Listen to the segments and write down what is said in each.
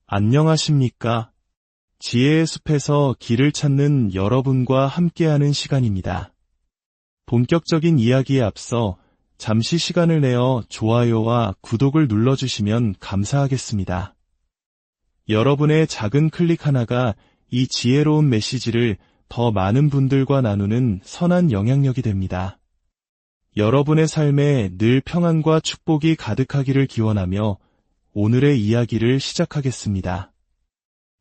안녕하십니까? 지혜의 숲에서 길을 찾는 여러분과 함께하는 시간입니다. 본격적인 이야기에 앞서 잠시 시간을 내어 좋아요와 구독을 눌러주시면 감사하겠습니다. 여러분의 작은 클릭 하나가 이 지혜로운 메시지를 더 많은 분들과 나누는 선한 영향력이 됩니다. 여러분의 삶에 늘 평안과 축복이 가득하기를 기원하며 오늘의 이야기를 시작하겠습니다.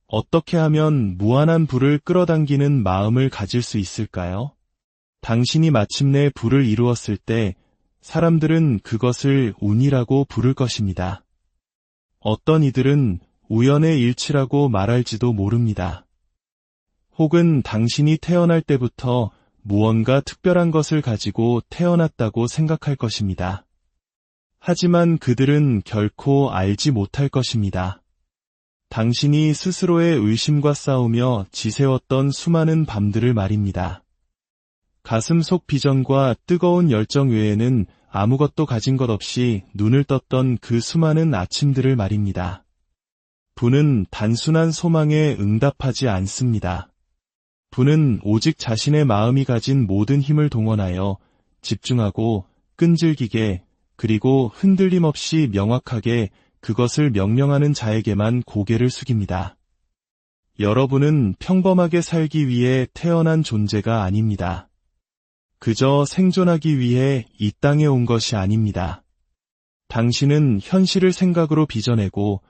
어떻게 하면 무한한 불을 끌어당기는 마음을 가질 수 있을까요? 당신이 마침내 불을 이루었을 때 사람들은 그것을 운이라고 부를 것입니다. 어떤 이들은 우연의 일치라고 말할지도 모릅니다. 혹은 당신이 태어날 때부터 무언가 특별한 것을 가지고 태어났다고 생각할 것입니다. 하지만 그들은 결코 알지 못할 것입니다. 당신이 스스로의 의심과 싸우며 지새웠던 수많은 밤들을 말입니다. 가슴 속 비전과 뜨거운 열정 외에는 아무것도 가진 것 없이 눈을 떴던 그 수많은 아침들을 말입니다. 분은 단순한 소망에 응답하지 않습니다. 분은 오직 자신의 마음이 가진 모든 힘을 동원하여 집중하고 끈질기게 그리고 흔들림 없이 명확하게 그것을 명령하는 자에게만 고개를 숙입니다. 여러분은 평범하게 살기 위해 태어난 존재가 아닙니다. 그저 생존하기 위해 이 땅에 온 것이 아닙니다. 당신은 현실을 생각으로 빚어내고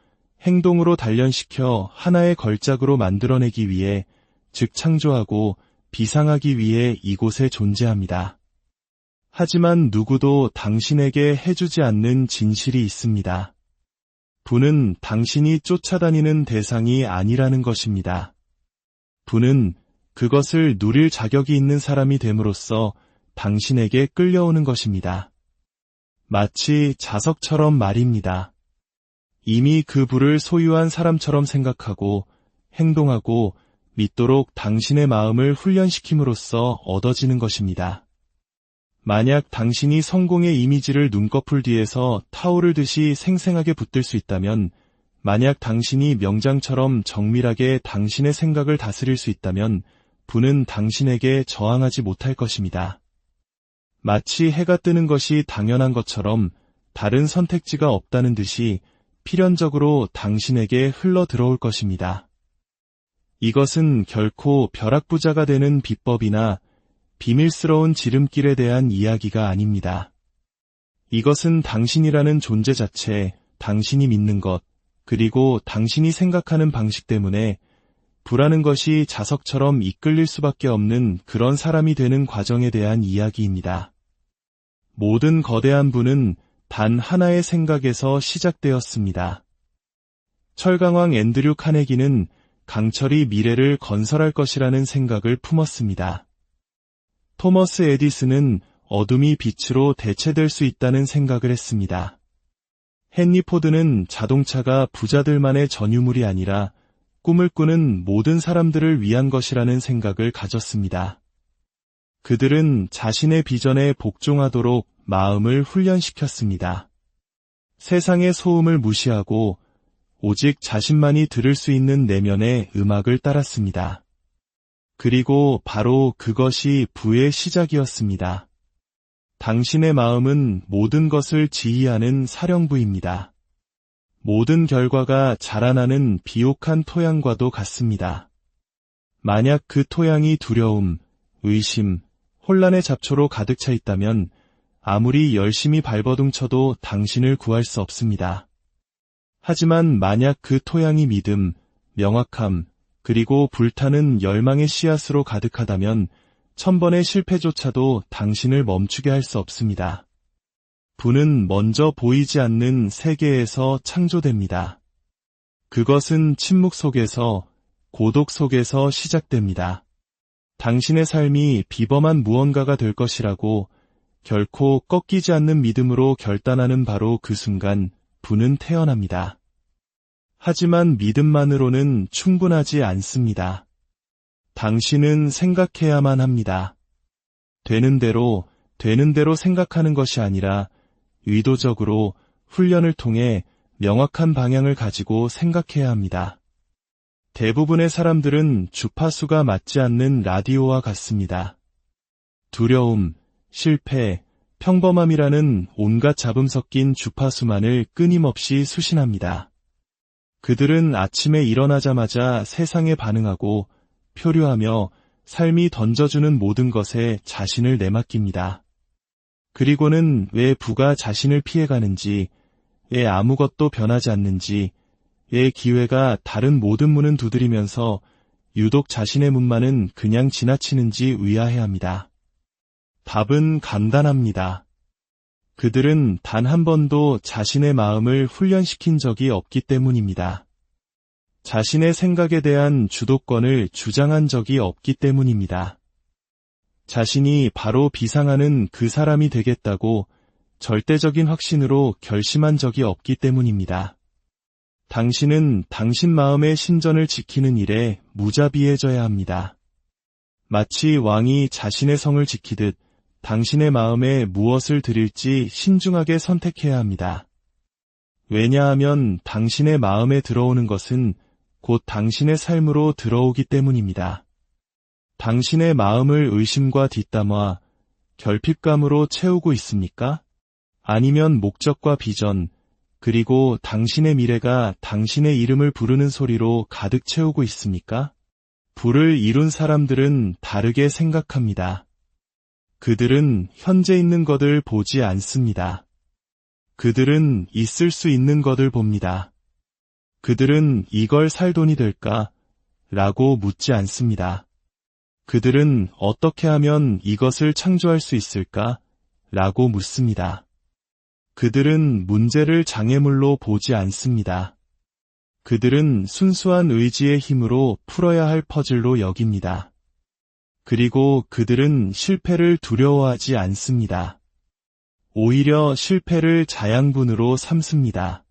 행동으로 단련시켜 하나의 걸작으로 만들어내기 위해 즉 창조하고 비상하기 위해 이곳에 존재합니다. 하지만 누구도 당신에게 해주지 않는 진실이 있습니다. 분은 당신이 쫓아다니는 대상이 아니라는 것입니다. 분은 그것을 누릴 자격이 있는 사람이 됨으로써 당신에게 끌려오는 것입니다. 마치 자석처럼 말입니다. 이미 그 불을 소유한 사람처럼 생각하고 행동하고 믿도록 당신의 마음을 훈련시킴으로써 얻어지는 것입니다. 만약 당신이 성공의 이미지를 눈꺼풀 뒤에서 타오를 듯이 생생하게 붙들 수 있다면, 만약 당신이 명장처럼 정밀하게 당신의 생각을 다스릴 수 있다면 분은 당신에게 저항하지 못할 것입니다. 마치 해가 뜨는 것이 당연한 것처럼 다른 선택지가 없다는 듯이 필연적으로 당신에게 흘러 들어올 것입니다. 이것은 결코 벼락부자가 되는 비법이나 비밀스러운 지름길에 대한 이야기가 아닙니다. 이것은 당신이라는 존재 자체, 당신이 믿는 것, 그리고 당신이 생각하는 방식 때문에 불하는 것이 자석처럼 이끌릴 수밖에 없는 그런 사람이 되는 과정에 대한 이야기입니다. 모든 거대한 분은 단 하나의 생각에서 시작되었습니다. 철강왕 앤드류 카네기는 강철이 미래를 건설할 것이라는 생각을 품었습니다. 토머스 에디슨은 어둠이 빛으로 대체될 수 있다는 생각을 했습니다. 헨리 포드는 자동차가 부자들만의 전유물이 아니라 꿈을 꾸는 모든 사람들을 위한 것이라는 생각을 가졌습니다. 그들은 자신의 비전에 복종하도록 마음을 훈련시켰습니다. 세상의 소음을 무시하고 오직 자신만이 들을 수 있는 내면의 음악을 따랐습니다. 그리고 바로 그것이 부의 시작이었습니다. 당신의 마음은 모든 것을 지휘하는 사령부입니다. 모든 결과가 자라나는 비옥한 토양과도 같습니다. 만약 그 토양이 두려움, 의심, 혼란의 잡초로 가득 차 있다면 아무리 열심히 발버둥쳐도 당신을 구할 수 없습니다. 하지만 만약 그 토양이 믿음, 명확함, 그리고 불타는 열망의 씨앗으로 가득하다면 1000번의 실패조차도 당신을 멈추게 할 수 없습니다. 분은 먼저 보이지 않는 세계에서 창조됩니다. 그것은 침묵 속에서, 고독 속에서 시작됩니다. 당신의 삶이 비범한 무언가가 될 것이라고 결코 꺾이지 않는 믿음으로 결단하는 바로 그 순간 분은 태어납니다. 하지만 믿음만으로는 충분하지 않습니다. 당신은 생각해야만 합니다. 되는 대로 생각하는 것이 아니라 의도적으로 훈련을 통해 명확한 방향을 가지고 생각해야 합니다. 대부분의 사람들은 주파수가 맞지 않는 라디오와 같습니다. 두려움, 실패, 평범함이라는 온갖 잡음 섞인 주파수만을 끊임없이 수신합니다. 그들은 아침에 일어나자마자 세상에 반응하고 표류하며 삶이 던져주는 모든 것에 자신을 내맡깁니다. 그리고는 왜 부가 자신을 피해가는지, 왜 아무것도 변하지 않는지, 왜 기회가 다른 모든 문은 두드리면서 유독 자신의 문만은 그냥 지나치는지 의아해합니다. 답은 간단합니다. 그들은 단 한 번도 자신의 마음을 훈련시킨 적이 없기 때문입니다. 자신의 생각에 대한 주도권을 주장한 적이 없기 때문입니다. 자신이 바로 비상하는 그 사람이 되겠다고 절대적인 확신으로 결심한 적이 없기 때문입니다. 당신은 당신 마음의 신전을 지키는 일에 무자비해져야 합니다. 마치 왕이 자신의 성을 지키듯 당신의 마음에 무엇을 드릴지 신중하게 선택해야 합니다. 왜냐하면 당신의 마음에 들어오는 것은 곧 당신의 삶으로 들어오기 때문입니다. 당신의 마음을 의심과 뒷담화, 결핍감으로 채우고 있습니까? 아니면 목적과 비전, 그리고 당신의 미래가 당신의 이름을 부르는 소리로 가득 채우고 있습니까? 부를 이룬 사람들은 다르게 생각합니다. 그들은 현재 있는 것을 보지 않습니다. 그들은 있을 수 있는 것을 봅니다. 그들은 이걸 살 돈이 될까? 라고 묻지 않습니다. 그들은 어떻게 하면 이것을 창조할 수 있을까? 라고 묻습니다. 그들은 문제를 장애물로 보지 않습니다. 그들은 순수한 의지의 힘으로 풀어야 할 퍼즐로 여깁니다. 그리고 그들은 실패를 두려워하지 않습니다. 오히려 실패를 자양분으로 삼습니다.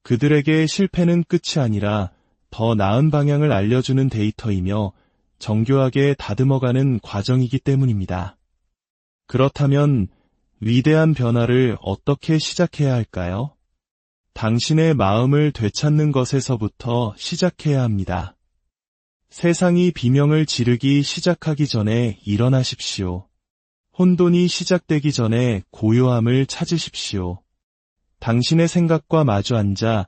그들에게 실패는 끝이 아니라 더 나은 방향을 알려주는 데이터이며 정교하게 다듬어가는 과정이기 때문입니다. 그렇다면 위대한 변화를 어떻게 시작해야 할까요? 당신의 마음을 되찾는 것에서부터 시작해야 합니다. 세상이 비명을 지르기 시작하기 전에 일어나십시오. 혼돈이 시작되기 전에 고요함을 찾으십시오. 당신의 생각과 마주 앉아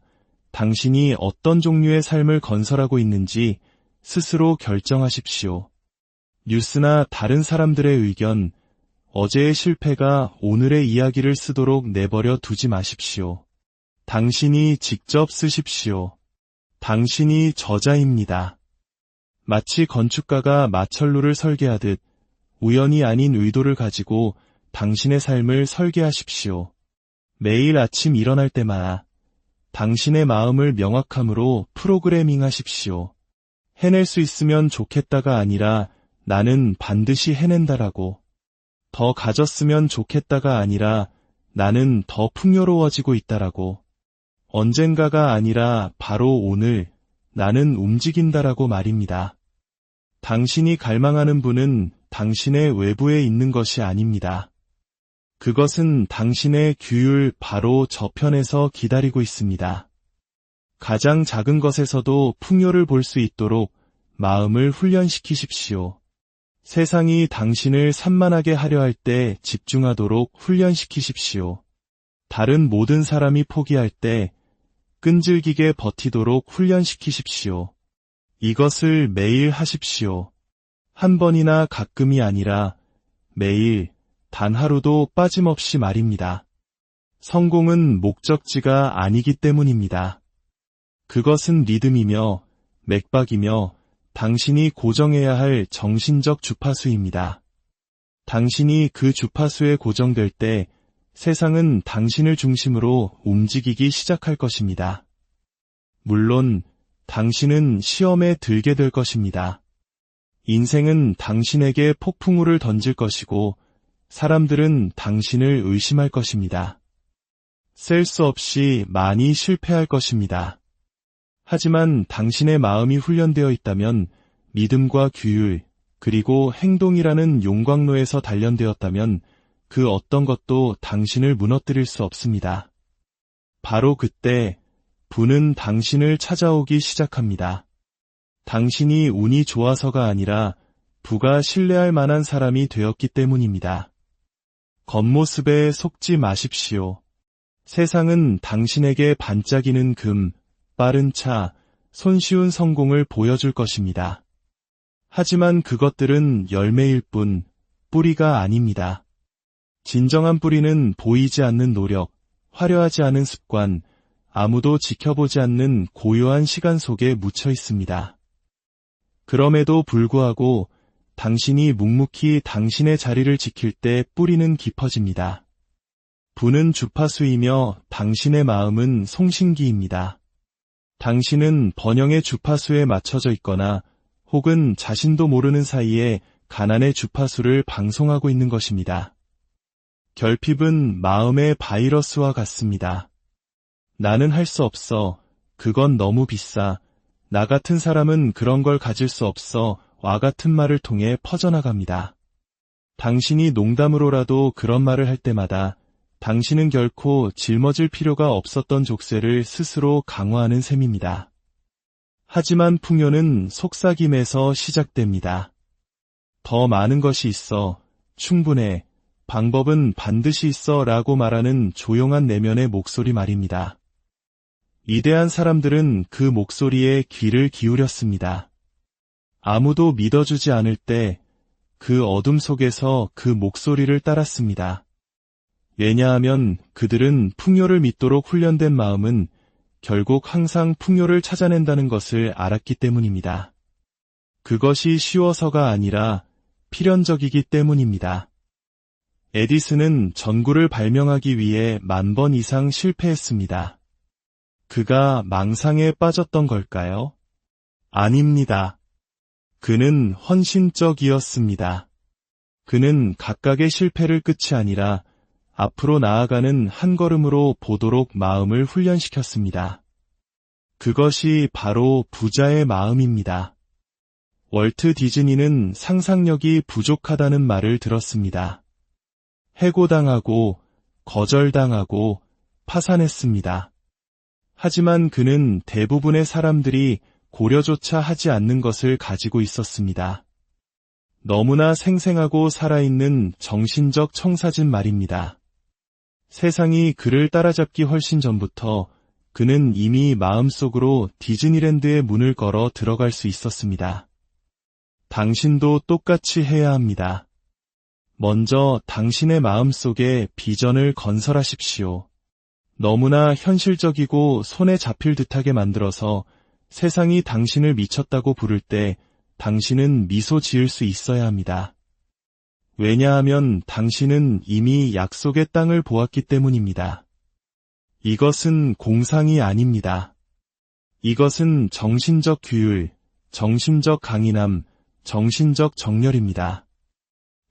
당신이 어떤 종류의 삶을 건설하고 있는지 스스로 결정하십시오. 뉴스나 다른 사람들의 의견, 어제의 실패가 오늘의 이야기를 쓰도록 내버려 두지 마십시오. 당신이 직접 쓰십시오. 당신이 저자입니다. 마치 건축가가 마철루를 설계하듯 우연이 아닌 의도를 가지고 당신의 삶을 설계하십시오. 매일 아침 일어날 때마다 당신의 마음을 명확함으로 프로그래밍하십시오. 해낼 수 있으면 좋겠다가 아니라 나는 반드시 해낸다라고. 더 가졌으면 좋겠다가 아니라 나는 더 풍요로워지고 있다라고. 언젠가가 아니라 바로 오늘 나는 움직인다라고 말입니다. 당신이 갈망하는 분은 당신의 외부에 있는 것이 아닙니다. 그것은 당신의 규율 바로 저편에서 기다리고 있습니다. 가장 작은 것에서도 풍요를 볼 수 있도록 마음을 훈련시키십시오. 세상이 당신을 산만하게 하려 할 때 집중하도록 훈련시키십시오. 다른 모든 사람이 포기할 때 끈질기게 버티도록 훈련시키십시오. 이것을 매일 하십시오. 한 번이나 가끔이 아니라 매일 단 하루도 빠짐없이 말입니다. 성공은 목적지가 아니기 때문입니다. 그것은 리듬이며 맥박이며 당신이 고정해야 할 정신적 주파수입니다. 당신이 그 주파수에 고정될 때 세상은 당신을 중심으로 움직이기 시작할 것입니다. 물론 당신은 시험에 들게 될 것입니다. 인생은 당신에게 폭풍우를 던질 것이고 사람들은 당신을 의심할 것입니다. 셀 수 없이 많이 실패할 것입니다. 하지만 당신의 마음이 훈련되어 있다면 믿음과 규율 그리고 행동이라는 용광로에서 단련되었다면 그 어떤 것도 당신을 무너뜨릴 수 없습니다. 바로 그때 부는 당신을 찾아오기 시작합니다. 당신이 운이 좋아서가 아니라 부가 신뢰할 만한 사람이 되었기 때문입니다. 겉모습에 속지 마십시오. 세상은 당신에게 반짝이는 금, 빠른 차, 손쉬운 성공을 보여줄 것입니다. 하지만 그것들은 열매일 뿐, 뿌리가 아닙니다. 진정한 뿌리는 보이지 않는 노력, 화려하지 않은 습관, 아무도 지켜보지 않는 고요한 시간 속에 묻혀 있습니다. 그럼에도 불구하고 당신이 묵묵히 당신의 자리를 지킬 때 뿌리는 깊어집니다. 부는 주파수이며 당신의 마음은 송신기입니다. 당신은 번영의 주파수에 맞춰져 있거나 혹은 자신도 모르는 사이에 가난의 주파수를 방송하고 있는 것입니다. 결핍은 마음의 바이러스와 같습니다. 나는 할 수 없어. 그건 너무 비싸. 나 같은 사람은 그런 걸 가질 수 없어. 와 같은 말을 통해 퍼져나갑니다. 당신이 농담으로라도 그런 말을 할 때마다 당신은 결코 짊어질 필요가 없었던 족쇄를 스스로 강화하는 셈입니다. 하지만 풍요는 속삭임에서 시작됩니다. 더 많은 것이 있어. 충분해. 방법은 반드시 있어 라고 말하는 조용한 내면의 목소리 말입니다. 위대한 사람들은 그 목소리에 귀를 기울였습니다. 아무도 믿어주지 않을 때 그 어둠 속에서 그 목소리를 따랐습니다. 왜냐하면 그들은 풍요를 믿도록 훈련된 마음은 결국 항상 풍요를 찾아낸다는 것을 알았기 때문입니다. 그것이 쉬워서가 아니라 필연적이기 때문입니다. 에디슨은 전구를 발명하기 위해 10,000번 이상 실패했습니다. 그가 망상에 빠졌던 걸까요? 아닙니다. 그는 헌신적이었습니다. 그는 각각의 실패를 끝이 아니라 앞으로 나아가는 한 걸음으로 보도록 마음을 훈련시켰습니다. 그것이 바로 부자의 마음입니다. 월트 디즈니는 상상력이 부족하다는 말을 들었습니다. 해고당하고 거절당하고 파산했습니다. 하지만 그는 대부분의 사람들이 고려조차 하지 않는 것을 가지고 있었습니다. 너무나 생생하고 살아있는 정신적 청사진 말입니다. 세상이 그를 따라잡기 훨씬 전부터 그는 이미 마음속으로 디즈니랜드의 문을 걸어 들어갈 수 있었습니다. 당신도 똑같이 해야 합니다. 먼저 당신의 마음속에 비전을 건설하십시오. 너무나 현실적이고 손에 잡힐 듯하게 만들어서 세상이 당신을 미쳤다고 부를 때 당신은 미소 지을 수 있어야 합니다. 왜냐하면 당신은 이미 약속의 땅을 보았기 때문입니다. 이것은 공상이 아닙니다. 이것은 정신적 규율, 정신적 강인함, 정신적 정렬입니다.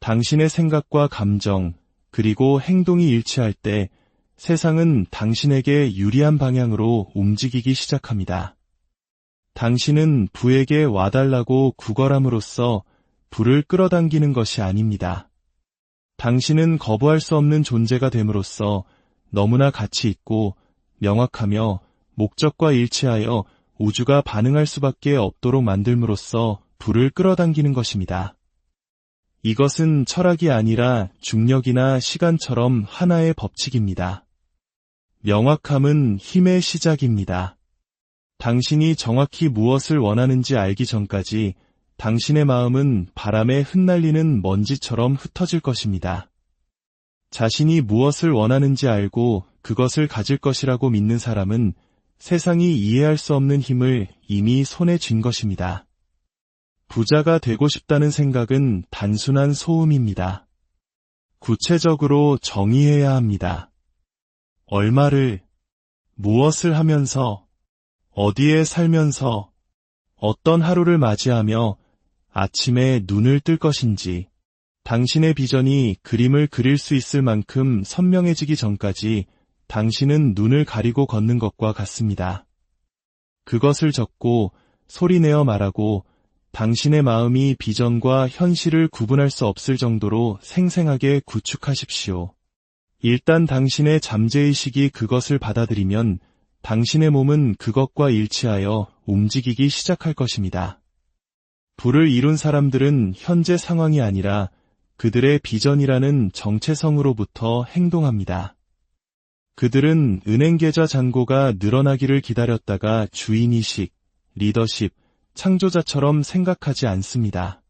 당신의 생각과 감정, 그리고 행동이 일치할 때 세상은 당신에게 유리한 방향으로 움직이기 시작합니다. 당신은 부에게 와달라고 구걸함으로써 부를 끌어당기는 것이 아닙니다. 당신은 거부할 수 없는 존재가 됨으로써 너무나 가치 있고 명확하며 목적과 일치하여 우주가 반응할 수밖에 없도록 만들므로써 부를 끌어당기는 것입니다. 이것은 철학이 아니라 중력이나 시간처럼 하나의 법칙입니다. 명확함은 힘의 시작입니다. 당신이 정확히 무엇을 원하는지 알기 전까지 당신의 마음은 바람에 흩날리는 먼지처럼 흩어질 것입니다. 자신이 무엇을 원하는지 알고 그것을 가질 것이라고 믿는 사람은 세상이 이해할 수 없는 힘을 이미 손에 쥔 것입니다. 부자가 되고 싶다는 생각은 단순한 소음입니다. 구체적으로 정의해야 합니다. 얼마를, 무엇을 하면서, 어디에 살면서, 어떤 하루를 맞이하며 아침에 눈을 뜰 것인지, 당신의 비전이 그림을 그릴 수 있을 만큼 선명해지기 전까지 당신은 눈을 가리고 걷는 것과 같습니다. 그것을 적고 소리내어 말하고 당신의 마음이 비전과 현실을 구분할 수 없을 정도로 생생하게 구축하십시오. 일단 당신의 잠재의식이 그것을 받아들이면 당신의 몸은 그것과 일치하여 움직이기 시작할 것입니다. 부를 이룬 사람들은 현재 상황이 아니라 그들의 비전이라는 정체성으로부터 행동합니다. 그들은 은행계좌 잔고가 늘어나기를 기다렸다가 주인의식, 리더십, 창조자처럼 생각하지 않습니다.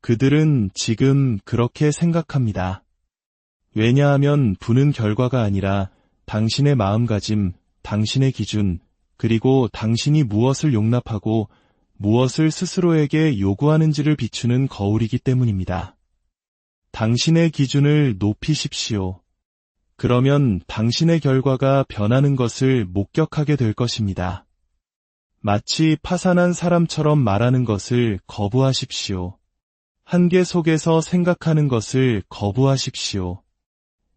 그들은 지금 그렇게 생각합니다. 왜냐하면 부는 결과가 아니라 당신의 마음가짐, 당신의 기준, 그리고 당신이 무엇을 용납하고 무엇을 스스로에게 요구하는지를 비추는 거울이기 때문입니다. 당신의 기준을 높이십시오. 그러면 당신의 결과가 변하는 것을 목격하게 될 것입니다. 마치 파산한 사람처럼 말하는 것을 거부하십시오. 한계 속에서 생각하는 것을 거부하십시오.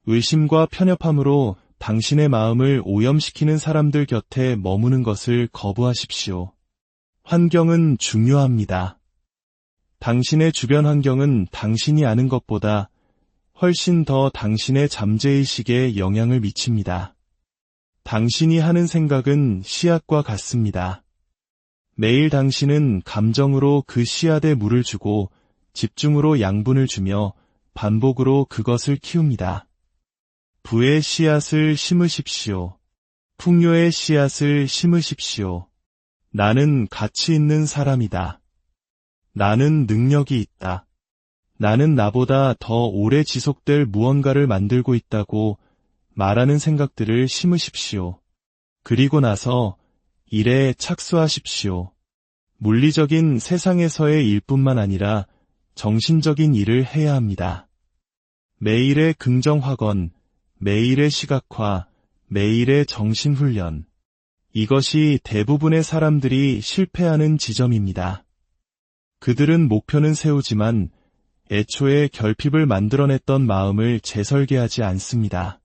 의심과 편협함으로 당신의 마음을 오염시키는 사람들 곁에 머무는 것을 거부하십시오. 환경은 중요합니다. 당신의 주변 환경은 당신이 아는 것보다 훨씬 더 당신의 잠재의식에 영향을 미칩니다. 당신이 하는 생각은 씨앗과 같습니다. 매일 당신은 감정으로 그 씨앗에 물을 주고 집중으로 양분을 주며 반복으로 그것을 키웁니다. 부의 씨앗을 심으십시오. 풍요의 씨앗을 심으십시오. 나는 가치 있는 사람이다. 나는 능력이 있다. 나는 나보다 더 오래 지속될 무언가를 만들고 있다고 말하는 생각들을 심으십시오. 그리고 나서 일에 착수하십시오. 물리적인 세상에서의 일뿐만 아니라 정신적인 일을 해야 합니다. 매일의 긍정확언, 매일의 시각화, 매일의 정신훈련. 이것이 대부분의 사람들이 실패하는 지점입니다. 그들은 목표는 세우지만 애초에 결핍을 만들어냈던 마음을 재설계하지 않습니다.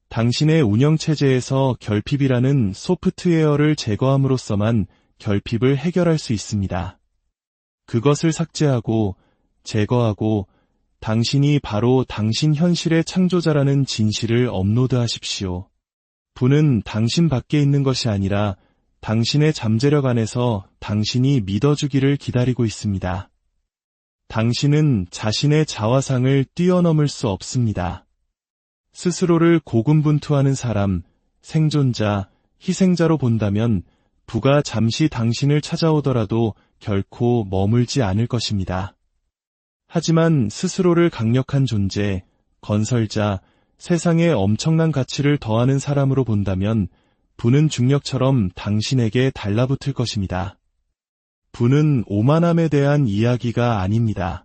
당신의 운영체제에서 결핍이라는 소프트웨어를 제거함으로써만 결핍을 해결할 수 있습니다. 그것을 삭제하고 제거하고 당신이 바로 당신 현실의 창조자라는 진실을 업로드하십시오. 부는 당신 밖에 있는 것이 아니라 당신의 잠재력 안에서 당신이 믿어주기를 기다리고 있습니다. 당신은 자신의 자화상을 뛰어넘을 수 없습니다. 스스로를 고군분투하는 사람, 생존자, 희생자로 본다면 부가 잠시 당신을 찾아오더라도 결코 머물지 않을 것입니다. 하지만 스스로를 강력한 존재, 건설자, 세상에 엄청난 가치를 더하는 사람으로 본다면 부는 중력처럼 당신에게 달라붙을 것입니다. 부는 오만함에 대한 이야기가 아닙니다.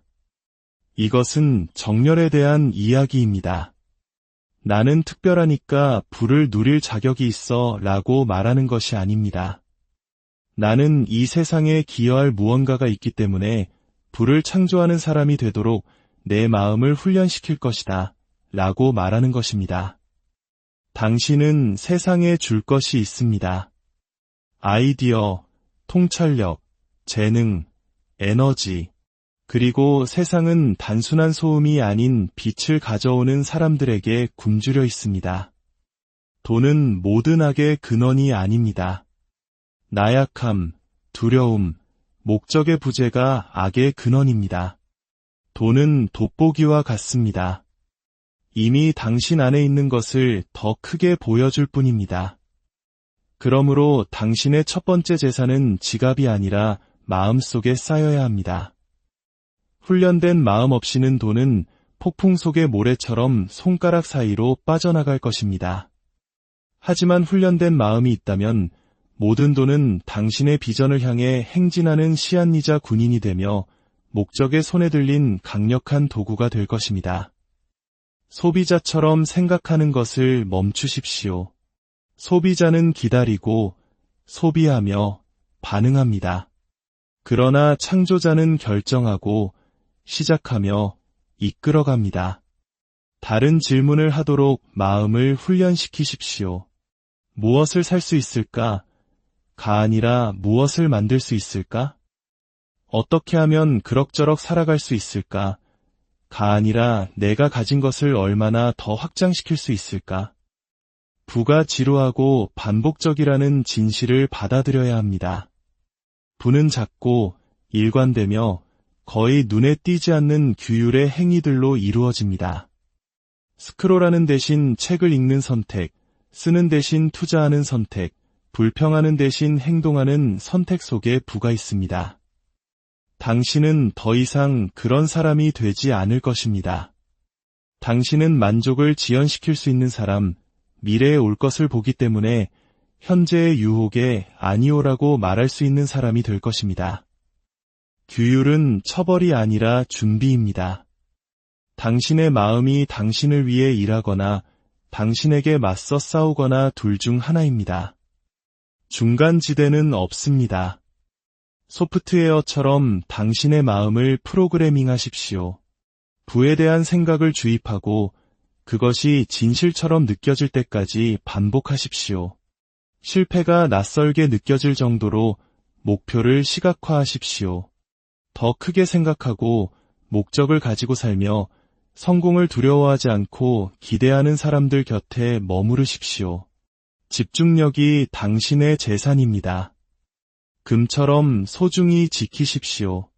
이것은 정열에 대한 이야기입니다. 나는 특별하니까 부를 누릴 자격이 있어 라고 말하는 것이 아닙니다. 나는 이 세상에 기여할 무언가가 있기 때문에 부를 창조하는 사람이 되도록 내 마음을 훈련시킬 것이다 라고 말하는 것입니다. 당신은 세상에 줄 것이 있습니다. 아이디어, 통찰력, 재능, 에너지, 그리고 세상은 단순한 소음이 아닌 빛을 가져오는 사람들에게 굶주려 있습니다. 돈은 모든 악의 근원이 아닙니다. 나약함, 두려움, 목적의 부재가 악의 근원입니다. 돈은 돋보기와 같습니다. 이미 당신 안에 있는 것을 더 크게 보여줄 뿐입니다. 그러므로 당신의 첫 번째 재산은 지갑이 아니라 마음속에 쌓여야 합니다. 훈련된 마음 없이는 돈은 폭풍 속의 모래처럼 손가락 사이로 빠져나갈 것입니다. 하지만 훈련된 마음이 있다면 모든 돈은 당신의 비전을 향해 행진하는 씨앗이자 군인이 되며 목적의 손에 들린 강력한 도구가 될 것입니다. 소비자처럼 생각하는 것을 멈추십시오. 소비자는 기다리고 소비하며 반응합니다. 그러나 창조자는 결정하고 시작하며 이끌어갑니다. 다른 질문을 하도록 마음을 훈련시키십시오. 무엇을 살 수 있을까? 가 아니라 무엇을 만들 수 있을까? 어떻게 하면 그럭저럭 살아갈 수 있을까? 아니라 내가 가진 것을 얼마나 더 확장시킬 수 있을까? 부가 지루하고 반복적이라는 진실을 받아들여야 합니다. 부는 작고 일관되며 거의 눈에 띄지 않는 규율의 행위들로 이루어집니다. 스크롤하는 대신 책을 읽는 선택, 쓰는 대신 투자하는 선택, 불평하는 대신 행동하는 선택 속에 부가 있습니다. 당신은 더 이상 그런 사람이 되지 않을 것입니다. 당신은 만족을 지연시킬 수 있는 사람, 미래에 올 것을 보기 때문에 현재의 유혹에 아니오라고 말할 수 있는 사람이 될 것입니다. 규율은 처벌이 아니라 준비입니다. 당신의 마음이 당신을 위해 일하거나 당신에게 맞서 싸우거나 둘 중 하나입니다. 중간지대는 없습니다. 소프트웨어처럼 당신의 마음을 프로그래밍 하십시오. 부에 대한 생각을 주입하고 그것이 진실처럼 느껴질 때까지 반복하십시오. 실패가 낯설게 느껴질 정도로 목표를 시각화하십시오. 더 크게 생각하고 목적을 가지고 살며 성공을 두려워하지 않고 기대하는 사람들 곁에 머무르십시오. 집중력이 당신의 재산입니다. 금처럼 소중히 지키십시오.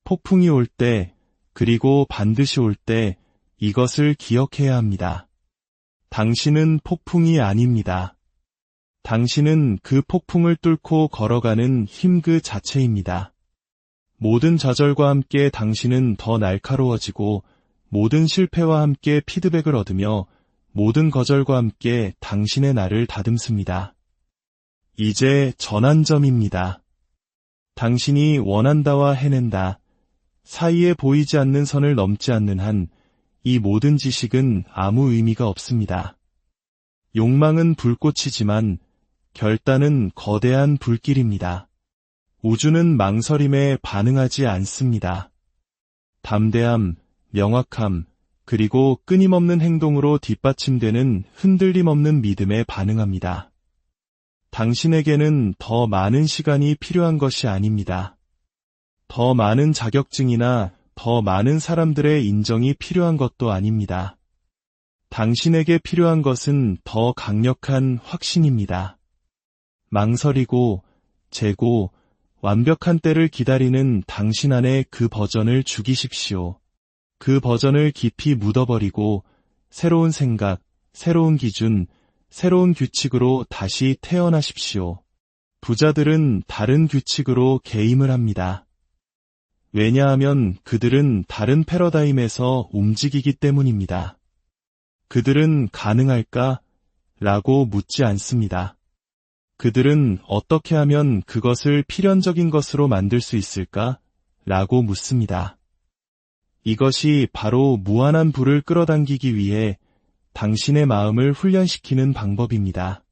폭풍이 올 때, 그리고 반드시 올 때 이것을 기억해야 합니다. 당신은 폭풍이 아닙니다. 당신은 그 폭풍을 뚫고 걸어가는 힘 그 자체입니다. 모든 좌절과 함께 당신은 더 날카로워지고 모든 실패와 함께 피드백을 얻으며 모든 거절과 함께 당신의 날을 다듬습니다. 이제 전환점입니다. 당신이 원한다와 해낸다 사이에 보이지 않는 선을 넘지 않는 한 이 모든 지식은 아무 의미가 없습니다. 욕망은 불꽃이지만 결단은 거대한 불길입니다. 우주는 망설임에 반응하지 않습니다. 담대함, 명확함, 그리고 끊임없는 행동으로 뒷받침되는 흔들림 없는 믿음에 반응합니다. 당신에게는 더 많은 시간이 필요한 것이 아닙니다. 더 많은 자격증이나 더 많은 사람들의 인정이 필요한 것도 아닙니다. 당신에게 필요한 것은 더 강력한 확신입니다. 망설이고, 재고, 완벽한 때를 기다리는 당신 안에 그 버전을 죽이십시오. 그 버전을 깊이 묻어버리고 새로운 생각, 새로운 기준, 새로운 규칙으로 다시 태어나십시오. 부자들은 다른 규칙으로 게임을 합니다. 왜냐하면 그들은 다른 패러다임에서 움직이기 때문입니다. 그들은 가능할까? 라고 묻지 않습니다. 그들은 어떻게 하면 그것을 필연적인 것으로 만들 수 있을까? 라고 묻습니다. 이것이 바로 무한한 부를 끌어당기기 위해 당신의 마음을 훈련시키는 방법입니다.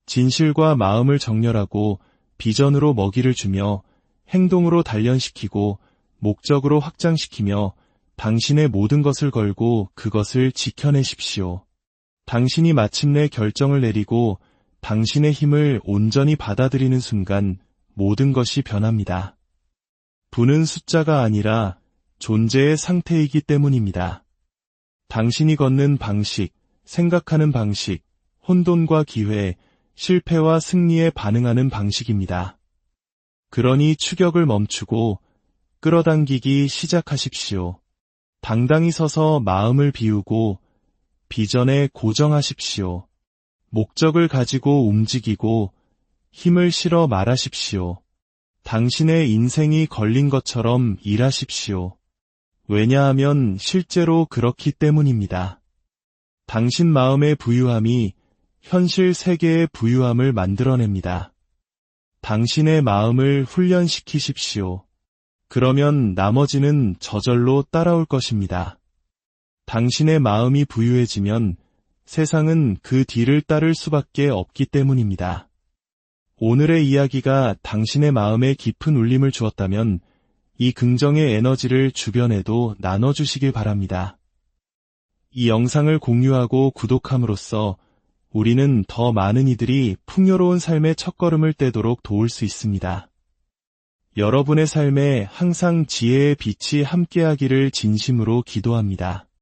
진실과 마음을 정렬하고 비전으로 먹이를 주며 행동으로 단련시키고 목적으로 확장시키며 당신의 모든 것을 걸고 그것을 지켜내십시오. 당신이 마침내 결정을 내리고 당신의 힘을 온전히 받아들이는 순간 모든 것이 변합니다. 부는 숫자가 아니라 존재의 상태이기 때문입니다. 당신이 걷는 방식, 생각하는 방식, 혼돈과 기회, 실패와 승리에 반응하는 방식입니다. 그러니 추격을 멈추고 끌어당기기 시작하십시오. 당당히 서서 마음을 비우고 비전에 고정하십시오. 목적을 가지고 움직이고 힘을 실어 말하십시오. 당신의 인생이 걸린 것처럼 일하십시오. 왜냐하면 실제로 그렇기 때문입니다. 당신 마음의 부유함이 현실 세계의 부유함을 만들어냅니다. 당신의 마음을 훈련시키십시오. 그러면 나머지는 저절로 따라올 것입니다. 당신의 마음이 부유해지면 세상은 그 뒤를 따를 수밖에 없기 때문입니다. 오늘의 이야기가 당신의 마음에 깊은 울림을 주었다면 이 긍정의 에너지를 주변에도 나눠주시길 바랍니다. 이 영상을 공유하고 구독함으로써 우리는 더 많은 이들이 풍요로운 삶의 첫걸음을 떼도록 도울 수 있습니다. 여러분의 삶에 항상 지혜의 빛이 함께하기를 진심으로 기도합니다.